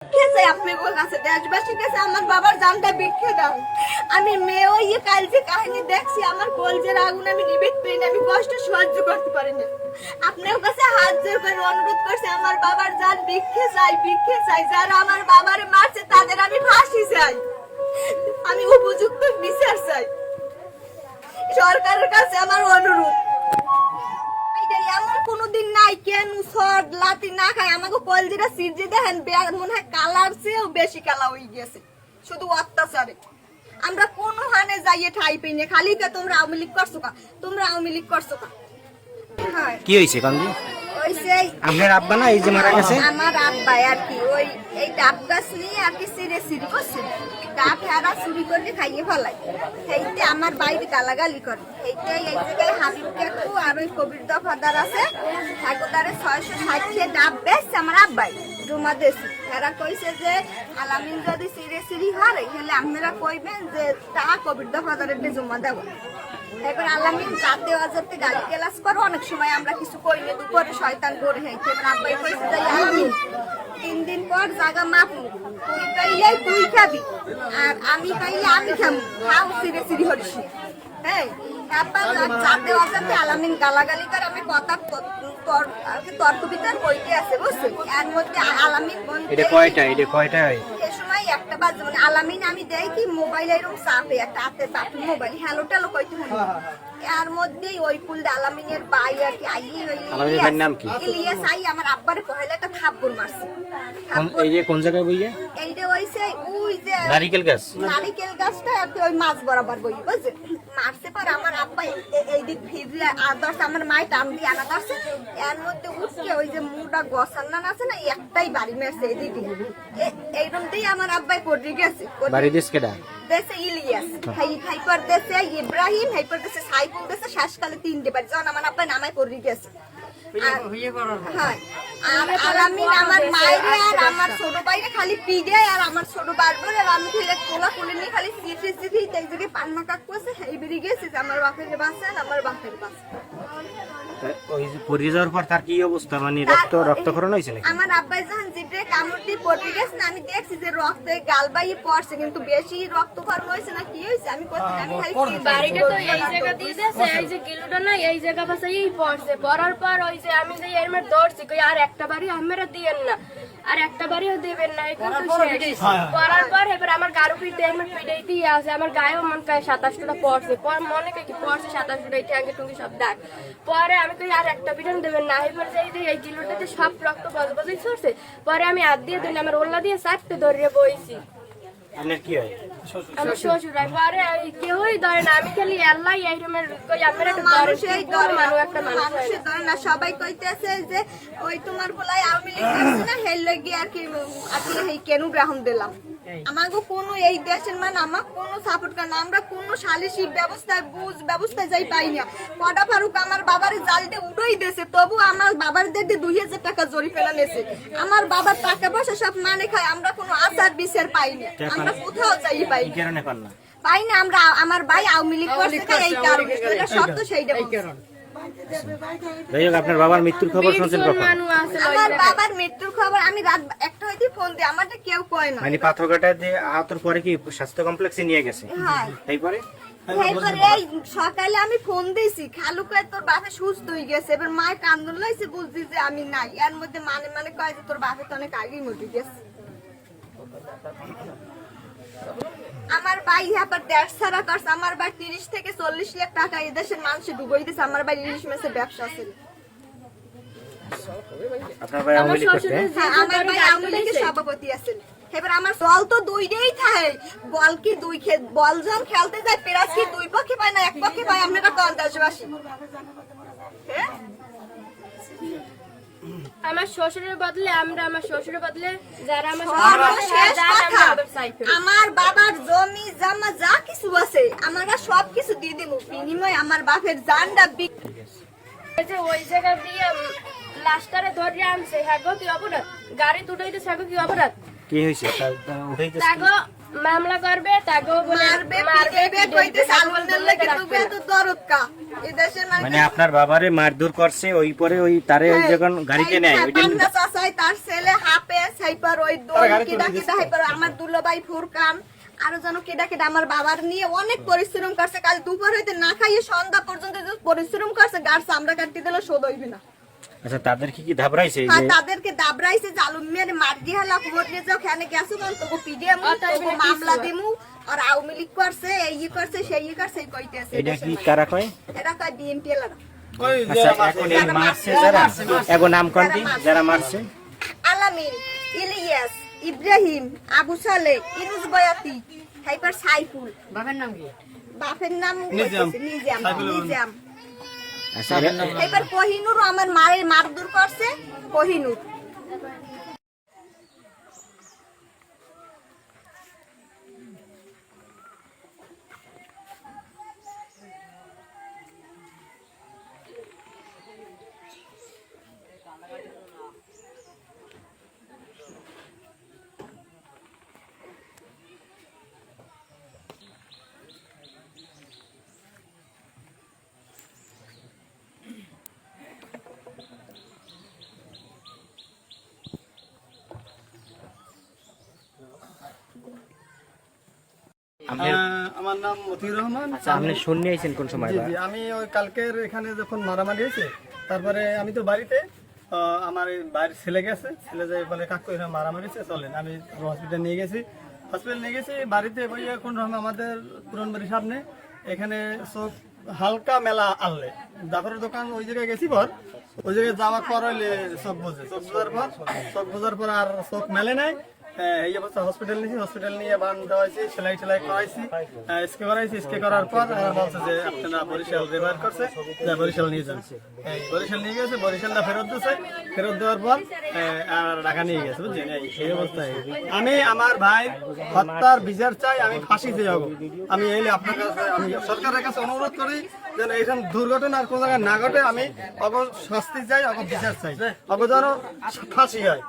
খেতে আপনার কাছে দেশবাসীর কাছে আমার বাবার জানটা ভিক্ষে দাও। আমি মেয়ে হয়ে কাল যে কাহিনী দেখছি আমার কলজের আগুন আমি নিভিতে পারি না, আমি কষ্ট সহ্য করতে পারি না। আপনার কাছে হাত জোর করে অনুরোধ করছি আমার বাবার জান ভিক্ষে চাই। যারা আমার বাবারে মারছে তাদের আমি ফাঁসি চাই, আমি উপযুক্ত বিচার চাই। সরকারের কাছে আমার অনুরোধ। এমন কোনদিন নাই কেন সর লাতি না খায় আমাকে কলজিরা সিরজে দেখেন মনে হয় কালার চেয়েও বেশি কালা হয়ে গেছে শুধু অত্যাচারে। আমরা কোন হানে যাইয়ে ঠাই পাই না, খালি কে তোমরা আওয়ামী লীগ করছো কা, তোমরা আওয়ামী লীগ করছো কা। হ্যাঁ কি হইছে কান্দি? ওইছে আপনার আব্বা না এই যে মারা গেছে? আমার আব্বা আর কি ওই এই ডাব গাছ নিয়ে আর কি সিরি করছে, ডাব হেরা চুরি করে খাইয়ে ফেলাই। সেইতে আমার বাইরে গালাগালি করে। এইটাই এই জায়গায় হাবিব কাকু আর ওই কবির দফাদার আছে ঠাকুরদারে 660 ডাব বেচছে আমার আব্বাই জমা দিয়েছে। হেরা কইছে যে আলামিন যদি সিরি হারে তাহলে আপনারা কইবেন যে তা কবির দফাদারের জমা দেবো। এবার আলামিন রাতে আজাতে গালি গালাজ করো, অনেক সময় আমরা কিছু করি না, দুপুরে শয়তান করে হেঁটে। এবার আব্বাই কইছে যে আলামিন 3 দিন পর জায়গা মাপ তুই পাইলে তুই খাবি আর আমি পাইলে আমি খাবো, খাও সিরি হরিস। হ্যাঁ তারপর রাতে আজাতে আলামিন গালাগালি করে আমি কথা তর্ক বিতর্ক কইতে আছে বুঝছেন। এর মধ্যে আলামিন এটা কয়টা হয়? এই সময় একটা বাজে মানে আলামিন আমি দেই কি মোবাইল এরকম চাপে একটা হাতে চাপে মোবাইল হ্যালো টেলো কইতে হলো। এর মধ্যেই ওই কুল আলামিনের ভাই আর কি আলামিনের ভাইয়ের নাম কি? ইলিয়াস আই আমার আব্বারে পহেলা একটা থাপ্পড় মারছে। এই যে কোন জায়গায় বইয়া? এইটা হইছে ওই যে নারিকেল গাছটা আর কি ওই মাছ বরাবর বই বুঝছে। মারছে পর আমার আব্বা এই দিক ফিরে আদর্শ আমার মাই টান দিয়ে আনা ধরছে। এর মধ্যে উঠকে ওই যে মুটা গসান্নান আছে না একটাই বাড়ি মেরছে এদিকে। এইরকম দিয়ে আমার আব্বাই পড়ে গেছে। বাড়ি দেশ কেডা? দেশে ইলিয়াস হাইপার দেশে ইব্রাহিম হাইপার দেশে সাইফুল দেশে শ্বাসকালে 3টে বাড়ি যখন আমার আব্বা নামায় পড়ে গেছে। আর আলামিন আমার মায়ের আর আমার ছোট ভাইরে খালি পিডে আর আমার ছোট বারবার আর আমি খেলে কোলা কোলে নিয়ে খালি সিটি তাই যে পান্না কাক করছে এই বেরিয়ে গেছে যে আমার বাপের বাঁচান আমার বাপের বাঁচান। ওই যে পড়ে যাওয়ার পর তার কি অবস্থা, মানে রক্তক্ষরণ হয়েছে নাকি? আমার আব্বাই যখন জিভে কামড় দিয়ে পড়ে গেছে না আমি দেখছি যে রক্তে গাল বাইয়ে পড়ছে, কিন্তু বেশি রক্তক্ষরণ হয়েছে না কি হয়েছে আমি কত আমি খালি বাড়িটা তো এই জায়গা দিয়ে দিয়েছে, এই যে গিলুটা না এই জায়গা পাশে এই পড়ছে। পড়ার পর ওই যে আমি যে এর মধ্যে দৌড়ছি কই আর একটা বাড়ি আমরা দিয়েন না, আর একটা বাড়িও দেবেন না, কিন্তু পড়ার পর এবার আমার গারু পিঠে এর মধ্যে পিটাইতেই আছে। আমার গায়েও মন কায় 27টা পড়ছে, মনে কয় কি পড়ছে 27টা ঠ্যাঙ্গে টুঙ্গি সব দাগ। পরে আমি কই আর একটা পিটান দেবেন না, এবার এই গিলুটাতে সব রক্ত বজবজই ছড়ছে। পরে আমি হাত দিয়ে দিন আমার ওল্লা দিয়ে 4টে ধরিয়ে বইছি। আপনার কি হয়? আমার শ্বশুর হয় পরে কেউই ধরে না, আমি খালি আল্লাহ এইরকমের কই আমার একটা মানুষই ধরে মানুষ একটা মানুষই ধরে না। সবাই কইতেছে যে ওই তোমার বলাই আওয়ামী লীগ আছে না হেল লাগি আর কি এই কেন গ্রহণ দিলাম। আমাকে কোনো এই দেশের মানে আমার কোনো সাপোর্ট করে না, আমরা কোনো সালিশি ব্যবস্থায় যাই পাই না। কটা ফারুক আমার বাবার জালটা উঠেই দিয়েছে, তবু আমার বাবার দেখে 2000 টাকা জরিমানা নিয়েছে। আমার বাবার টাকা পয়সা সব মানে খায়, আমরা কোনো আচার বিচার পাই না, আমরা কোথাও যাই পাই না পাই না। আমরা আমার ভাই আওয়ামী লীগ করছে এই কারণে সব তো সেইটা আপনার বাবার মৃত্যুর খবর শুনছেন কখন? আমার বাবার মৃত্যুর খবর আমি রাত 1টা হইতে ফোন দিই, আমারটা কেউ কয় না। মানে পাথরঘাটা যে আহতর পরে কি স্বাস্থ্য কমপ্লেক্সে নিয়ে গেছে? হ্যাঁ তারপরে এই সকালে আমি ফোন দিয়েছি খালু কয় তোর বাপে সুস্থ হয়ে গেছে। এবার মায়ের কান্দন লাইছে বুঝছি যে আমি নাই। এর মধ্যে মানে কয় যে তোর বাপে তো অনেক আগেই মরে গেছে। আমার ভাই আবার 1.5 ছাড়া করছে। আমার ভাই 30 থেকে 40 লাখ টাকা এদেশের মানুষে ডুবই দিয়েছে। আমার ভাই ইলিশ মাছের ব্যবসা আছে। আপনার ভাই আওয়ামী লীগ করতে? হ্যাঁ আমার ভাই আওয়ামী লীগের সভাপতি আছেন। এবার আমার দল তো দুইটাই থাকে, বল কি বল যখন খেলতে যায় প্রাইজ কি 2 পক্ষে পায় না 1 পক্ষে পায়, আপনারা কোন দেশবাসী? হ্যাঁ আমার শ্বশুরের বদলে আমরা আমার শ্বশুরের বদলে যারা আমার আমার বাবার জমি জমা যা কিছু আছে আমরা সব কিছু দিয়ে দিব, বিনিময়ে আমার বাপের জানটা ওই জায়গা দিয়ে লাস্টারে ধরে আনছে। হ্যাঁ গো কি অপরাধ, গাড়ি তুটাইতে থাকো কি অপরাধ? কি হয়েছে? উঠাইতে মামলা করবে তাকেও বলে মারবে পিটাইবে কইতেছে আলমনের লাগি তুমি এত দরদ কা এই দেশের মানে আপনার বাবারে মারধর করছে ওই পরে ওই তারে ওই যখন গাড়িতে নেয় ওইটা পান্না চাচাই তার ছেলে হাপে সাইপার ওই দোল কিডা কিডা হাইপার আমার দুলাভাই ফুরকান আরো যেন কিডা কিডা আমার বাবার নিয়ে অনেক পরিশ্রম করছে কাল দুপুর হইতে না খাইয়ে সন্ধ্যা পর্যন্ত যে পরিশ্রম করছে গাড় চামড়া কাটি দিলে শোধ হইবে না। আচ্ছা তাদের কি ধাবরাইছে হ্যাঁ যে তাদেরকে দাবরাইছে জালুম মেরে মার দিয়ে হালা কোর্টে যাও খানে গেছো কারণ তোকে পিডিএম তোকে মামলা দিমু আর আওয়ামী লীগ করছে এই করছে সেই করছে কইতেছে এটা কি কারা কয়? এটা কয় বিএনপি এলাকা আচ্ছা এখন এই মারছে যারা এখন নাম কোনটি যারা মারছে? আলামিন, ইলিয়াস, ইব্রাহিম, আবু সালে, ইনুস বয়াতি, হাইপার সাইফুল। বাপের নাম কি? বাপের নাম নিজাম। আচ্ছা হাইপার কোহিনুর আমার মারধর করছে কোহিনুর। আমার নাম মতিউর রহমান। আচ্ছা আপনি শুনে আইছেন কোন সময়? জি, আমি ওই কালকের এখানে যখন মারামারি হয়েছে তারপরে আমি তো বাড়িতে আমার এই বাড়ির ছেলে গেছে, ছেলে যাই বলে কাকু এখানে মারামারি হয়েছে চলেন, আমি হসপিটাল নিয়ে গেছি বাড়িতে বইয়া কোন রকম আমাদের পুরন বাড়ির সামনে এখানে সব হালকা মেলা আনলে দাপরের দোকান ওই জায়গায় গেছি পর ওই জায়গায় যাওয়ার পর হইলে চোখ বোঝার পর আর চোখ মেলে নাই। এই অবস্থা হসপিটাল নিয়ে বান দেওয়াইছি, সেলাই করাইছি, স্কে করার পর বলছে যে আপনারা বরিশাল রেফার করছে, বরিশাল নিয়ে যান। বরিশাল নিয়ে গেছে, বরিশালটা ফেরত দেওয়ার পর আর ঢাকা নিয়ে গেছে, বুঝছেন? এই অবস্থায় আমি আমার ভাই হত্যার বিচার চাই, আমি ফাঁসি চাই। আমি এই আপনার কাছে আমি সরকারের কাছে অনুরোধ করি যেন এইরকম দুর্ঘটনা আর কোন জায়গায় না ঘটে। আমি অগ শাস্তি চাই, অগ বিচার চাই, অগ যেন ফাঁসি হয়।